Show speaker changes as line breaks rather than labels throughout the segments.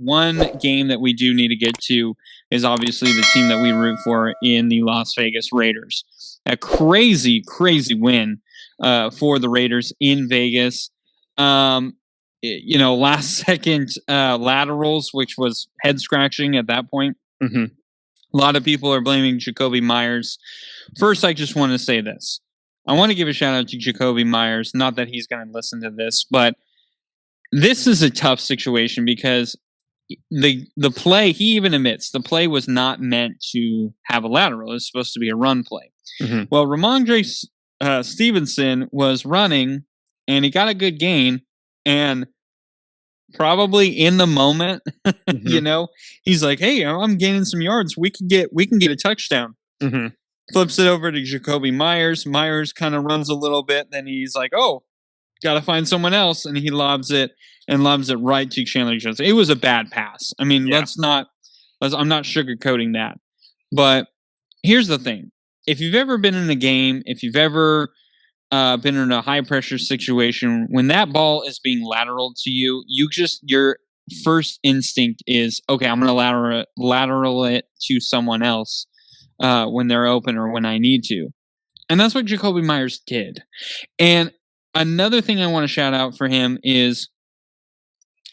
one game that we do need to get to is obviously the team that we root for in the Las Vegas Raiders. A crazy, crazy win for the Raiders in Vegas. Last second laterals, which was head scratching at that point.
Mm-hmm.
A lot of people are blaming Jacoby Myers. First, I just want to say this. I want to give a shout out to Jacoby Myers. Not that he's going to listen to this, but this is a tough situation because the play, he even admits, the play was not meant to have a lateral. It was supposed to be a run play.
Mm-hmm.
Well, Ramondre Stevenson was running, and he got a good gain, and probably in the moment,
Mm-hmm.
he's like, "Hey, I'm gaining some yards. We can get a touchdown."
Mm-hmm.
Flips it over to Jacoby Myers. Myers kind of runs a little bit. Then he's like, "Oh, got to find someone else," and he lobs it right to Chandler Jones. It was a bad pass. I mean, I'm not sugarcoating that. But here's the thing: if you've ever been in a game, if you've ever been in a high pressure situation, when that ball is being lateral to you, your first instinct is, okay, I'm going to lateral it to someone else when they're open or when I need to. And that's what Jacoby Myers did. And another thing I want to shout out for him is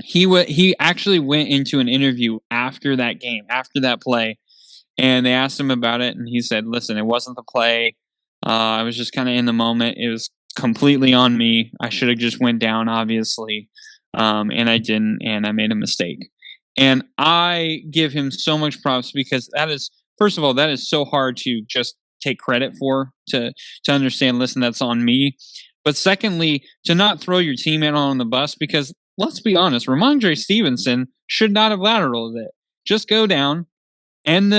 he actually went into an interview after that game, after that play, and they asked him about it, and he said, "Listen, it wasn't the play. I was just kind of in the moment. It was completely on me. I should have just went down, obviously, and I didn't, and I made a mistake." And I give him so much props because that is, first of all, that is so hard to just take credit for, to understand, listen, that's on me. But secondly, to not throw your teammate on the bus, because let's be honest, Ramondre Stevenson should not have lateraled it. Just go down, end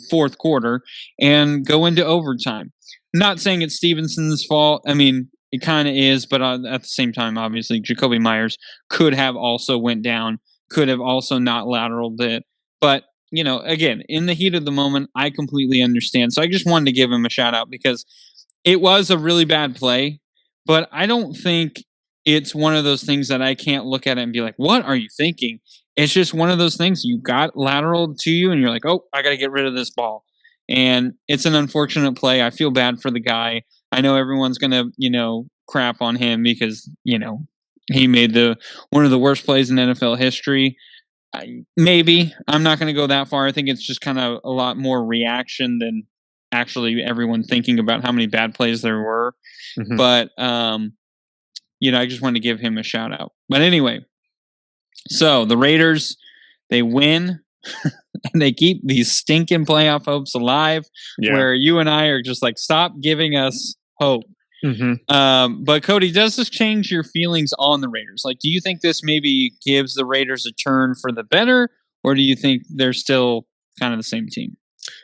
fourth quarter, and go into overtime. Not saying it's Stevenson's fault. I mean, it kind of is, but at the same time, obviously, Jacoby Myers could have also went down, could have also not lateraled it. But, again, in the heat of the moment, I completely understand. So I just wanted to give him a shout out because it was a really bad play, but I don't think it's one of those things that I can't look at it and be like, what are you thinking? It's just one of those things you got lateral to you and you're like, oh, I got to get rid of this ball. And it's an unfortunate play. I feel bad for the guy. I know everyone's going to, crap on him because, he made one of the worst plays in NFL history. Maybe. I'm not going to go that far. I think it's just kind of a lot more reaction than actually everyone thinking about how many bad plays there were.
Mm-hmm.
But, I just wanted to give him a shout out. But anyway, so the Raiders, they win and they keep these stinking playoff hopes alive, where you and I are just like, stop giving us hope.
Mm-hmm.
But Cody, does this change your feelings on the Raiders? Like, do you think this maybe gives the Raiders a turn for the better, or do you think they're still kind of the same team?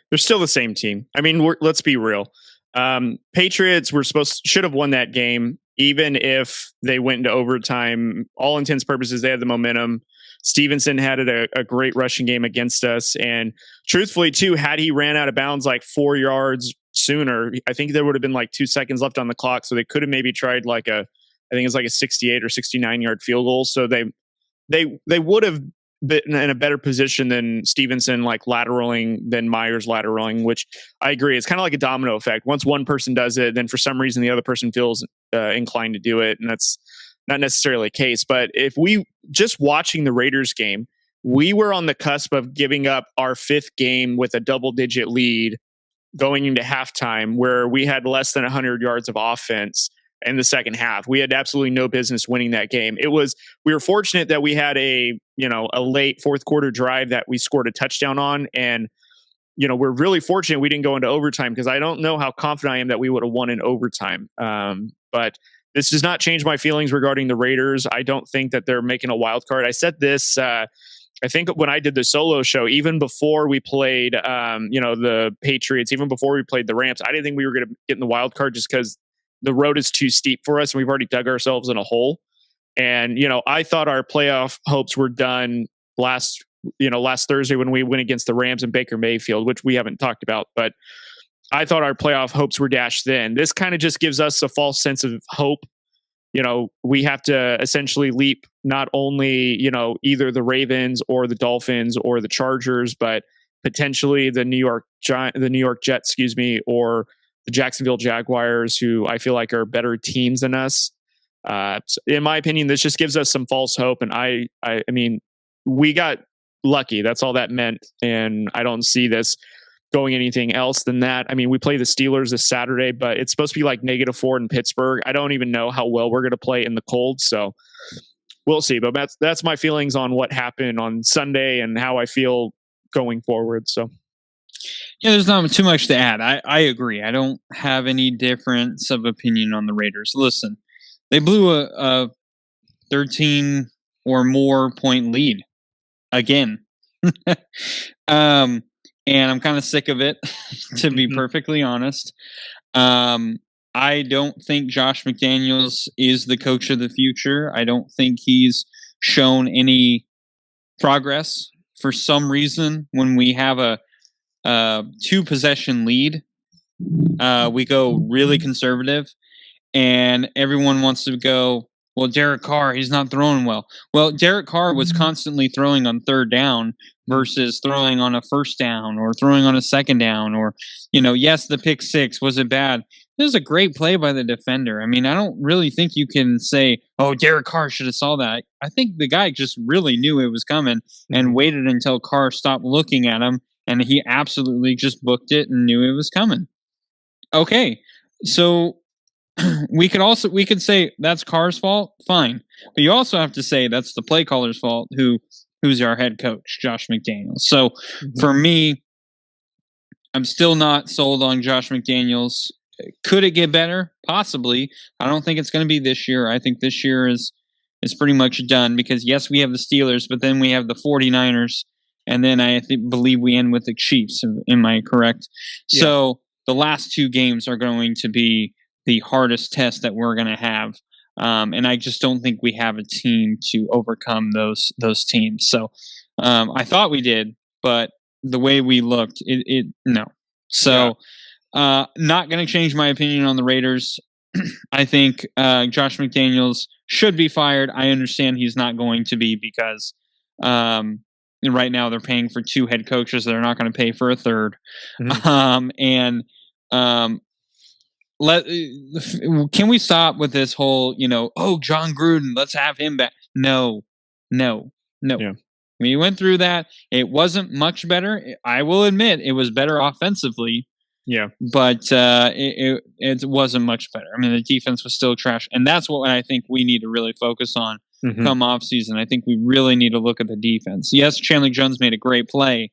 They're still the same team. I mean, let's be real. Patriots should have won that game, even if they went into overtime. All intents and purposes, they had the momentum. Stevenson had a great rushing game against us. And truthfully, too, had he ran out of bounds like 4 yards sooner, I think there would have been like 2 seconds left on the clock. So they could have maybe tried I think it's like a 68 or 69 yard field goal. So they would have been in a better position than Stevenson lateraling than Myers lateraling, which I agree. It's kind of like a domino effect. Once one person does it, then for some reason the other person feels inclined to do it. And that's not necessarily the case. But if we just watching the Raiders game, we were on the cusp of giving up our 5th game with a double-digit lead going into halftime, where we had less than 100 yards of offense in the second half. We had absolutely no business winning that game. We were fortunate that we had a late fourth quarter drive that we scored a touchdown on. And, we're really fortunate we didn't go into overtime, because I don't know how confident I am that we would have won in overtime. But this does not change my feelings regarding the Raiders. I don't think that they're making a wild card. I said this, I think when I did the solo show, even before we played, the Patriots, even before we played the Rams, I didn't think we were going to get in the wild card just because the road is too steep for us and we've already dug ourselves in a hole. And, I thought our playoff hopes were done last Thursday when we went against the Rams and Baker Mayfield, which we haven't talked about, but I thought our playoff hopes were dashed then. This kind of just gives us a false sense of hope, we have to essentially leap not only, either the Ravens or the Dolphins or the Chargers, but potentially the New York Jets, or the Jacksonville Jaguars, who I feel like are better teams than us. So in my opinion, this just gives us some false hope. And I mean, we got lucky. That's all that meant. And I don't see this going anything else than that. I mean, we play the Steelers this Saturday, but it's supposed to be like -4 in Pittsburgh. I don't even know how well we're going to play in the cold. So we'll see. But that's my feelings on what happened on Sunday and how I feel going forward. So.
Yeah, there's not too much to add. I agree. I don't have any difference of opinion on the Raiders. Listen, they blew a 13 or more point lead again. And I'm kind of sick of it, to be perfectly honest. I don't think Josh McDaniels is the coach of the future. I don't think he's shown any progress. For some reason, when we have a 2-possession lead, we go really conservative, and everyone wants to go, well, Derek Carr, he's not throwing well. Well, Derek Carr was constantly throwing on 3rd down versus throwing on a 1st down or throwing on a 2nd down, or, yes, the pick 6, was it bad? It was a great play by the defender. I mean, I don't really think you can say, oh, Derek Carr should have saw that. I think the guy just really knew it was coming and waited until Carr stopped looking at him, and he absolutely just booked it and knew it was coming. Okay, so we could say that's Carr's fault, fine, but you also have to say that's the play caller's fault, who's our head coach, Josh McDaniels. So for me, I'm still not sold on Josh McDaniels. Could it get better? Possibly. I don't think it's going to be this year. I think this year is pretty much done, because yes, we have the Steelers, but then we have the 49ers, and then I believe we end with the Chiefs. Am I correct? Yeah. So the last 2 games are going to be the hardest test that we're going to have. And I just don't think we have a team to overcome those teams. So I thought we did, but the way we looked, no. So not going to change my opinion on the Raiders. I think Josh McDaniels should be fired. I understand he's not going to be, because right now they're paying for 2 head coaches. They're not going to pay for a 3rd. Can we stop with this whole, John Gruden, let's have him back? No. Yeah. We went through that. It wasn't much better. I will admit it was better offensively. Yeah. But it wasn't much better. I mean, the defense was still trash. And that's what I think we need to really focus on come off season. I think we really need to look at the defense. Yes, Chandler Jones made a great play,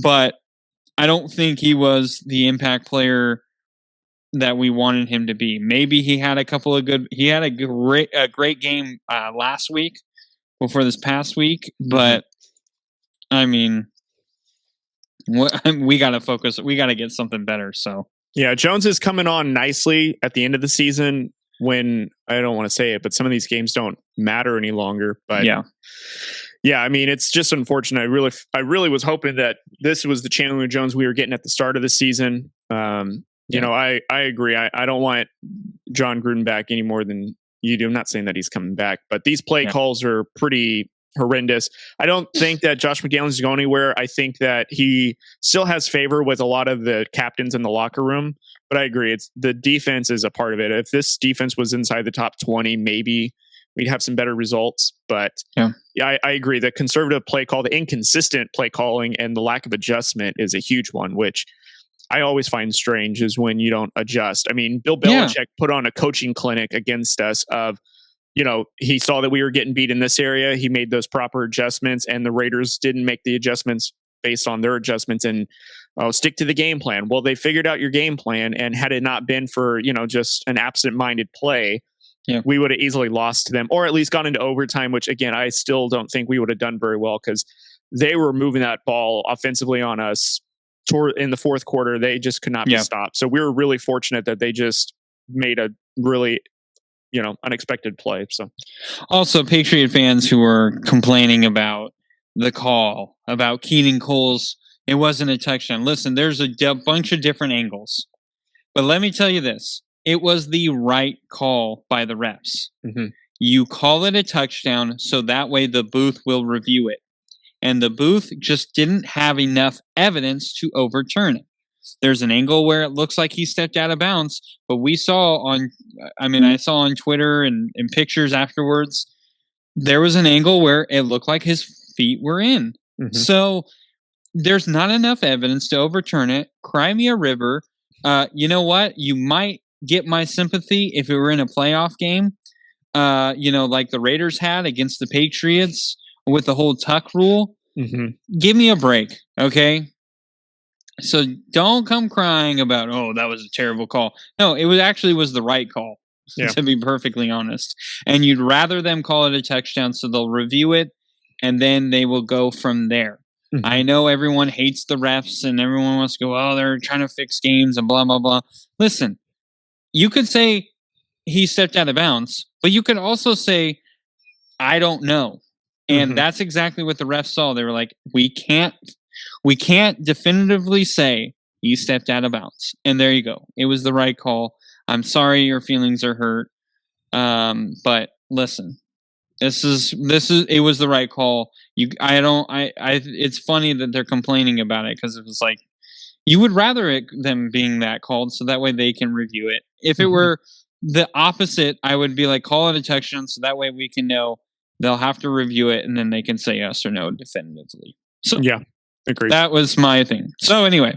but I don't think he was the impact player that we wanted him to be. Maybe he had a great game last week before this past week, but I mean, we got to focus. We got to get something better. So
yeah, Jones is coming on nicely at the end of the season, when I don't want to say it, but some of these games don't matter any longer. But yeah, I mean, it's just unfortunate. I really was hoping that this was the Chandler Jones we were getting at the start of the season. I agree. I don't want John Gruden back any more than you do. I'm not saying that he's coming back, but these play calls are pretty horrendous. I don't think that Josh McDaniels is going anywhere. I think that he still has favor with a lot of the captains in the locker room, but I agree. It's the defense is a part of it. If this defense was inside the top 20, maybe we'd have some better results. But I agree. The conservative play call, the inconsistent play calling, and the lack of adjustment is a huge one, which I always find strange, is when you don't adjust. I mean, Bill Belichick put on a coaching clinic against us of, he saw that we were getting beat in this area. He made those proper adjustments, and the Raiders didn't make the adjustments based on their adjustments and stick to the game plan. Well, they figured out your game plan, and had it not been for, just an absent-minded play, we would have easily lost to them, or at least gone into overtime, which again, I still don't think we would have done very well, because they were moving that ball offensively on us in the 4th quarter. They just could not be stopped. So we were really fortunate that they just made a really unexpected play. So
also, Patriot fans who are complaining about the call about Keenan Cole's, it wasn't a touchdown. Listen, there's a bunch of different angles, but let me tell you this: It was the right call by the refs.
Mm-hmm.
You call it a touchdown so that way the booth will review it. And the booth just didn't have enough evidence to overturn it. There's an angle where it looks like he stepped out of bounds, but I saw on Twitter and pictures afterwards, there was an angle where it looked like his feet were in. Mm-hmm. So there's not enough evidence to overturn it. Cry me a river. You know what? You might get my sympathy if it were in a playoff game, like the Raiders had against the Patriots with the whole tuck rule.
Mm-hmm.
Give me a break, okay? So don't come crying about, that was a terrible call. No, it was the right call, to be perfectly honest. And you'd rather them call it a touchdown so they'll review it, and then they will go from there. Mm-hmm. I know everyone hates the refs, and everyone wants to go, they're trying to fix games and blah, blah, blah. Listen, you could say he stepped out of bounds, but you could also say, I don't know. And that's exactly what the refs saw. They were like, we can't definitively say he stepped out of bounds. And there you go. It was the right call. I'm sorry your feelings are hurt. But listen, it was the right call. It's funny that they're complaining about it because it was like, you would rather them being that called so that way they can review it. If it were the opposite, I would be like, call it a touchdown so that way we can know. They'll have to review it and then they can say yes or no definitively. So
yeah, agreed.
That was my thing. So anyway,